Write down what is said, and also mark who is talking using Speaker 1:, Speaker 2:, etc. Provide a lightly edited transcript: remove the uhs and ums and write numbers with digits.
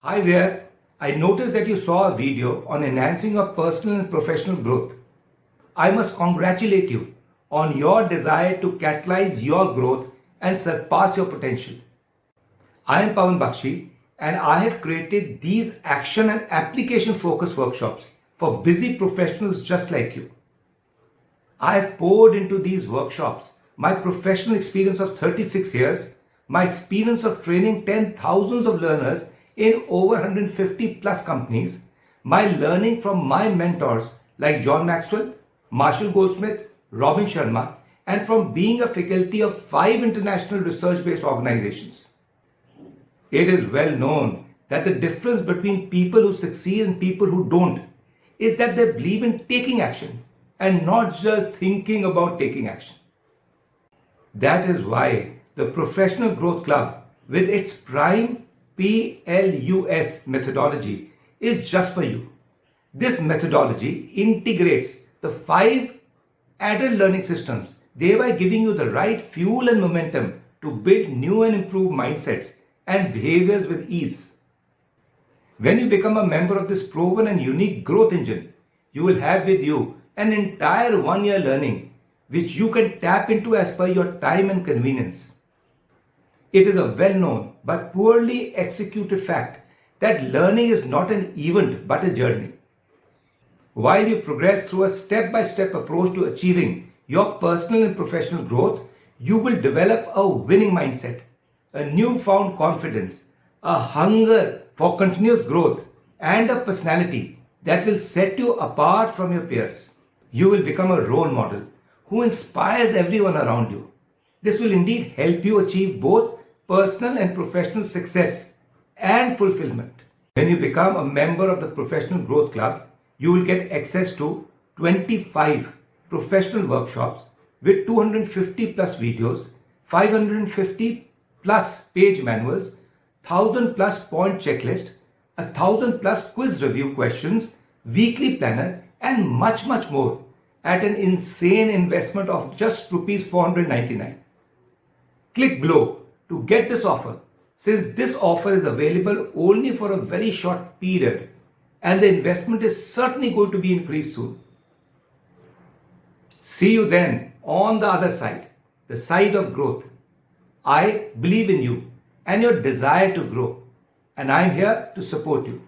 Speaker 1: Hi there. I noticed that you saw a video on enhancing your personal and professional growth. I must congratulate you on your desire to catalyze your growth and surpass your potential. I am Pawan Bakshi and I have created these action and application focused workshops for busy professionals just like you. I have poured into these workshops my professional experience of 36 years, my experience of training 10,000s of learners in over 150 plus companies, my learning from my mentors like John Maxwell, Marshall Goldsmith, Robin Sharma, and from being a faculty of 5 international research-based organizations. It is well known that the difference between people who succeed and people who don't is that they believe in taking action and not just thinking about taking action. That is why the Professional Growth Club, with its prime PLUS methodology, is just for you. This methodology integrates the 5 added learning systems, thereby giving you the right fuel and momentum to build new and improved mindsets and behaviors with ease. When you become a member of this proven and unique growth engine, you will have with you an entire 1-year learning which you can tap into as per your time and convenience. It is a well-known but poorly executed fact that learning is not an event but a journey. While you progress through a step-by-step approach to achieving your personal and professional growth, you will develop a winning mindset, a newfound confidence, a hunger for continuous growth, and a personality that will set you apart from your peers. You will become a role model who inspires everyone around you. This will indeed help you achieve both personal and professional success and fulfillment. When you become a member of the Professional Growth Club, you will get access to 25 professional workshops with 250 plus videos, 550 plus page manuals, 1000 plus point checklist, 1000 plus quiz review questions, weekly planner, and much more at an insane investment of just rupees 499. Click below to get this offer, since this offer is available only for a very short period and the investment is certainly going to be increased soon. See you then on the other side, the side of growth. I believe in you and your desire to grow, and I am here to support you.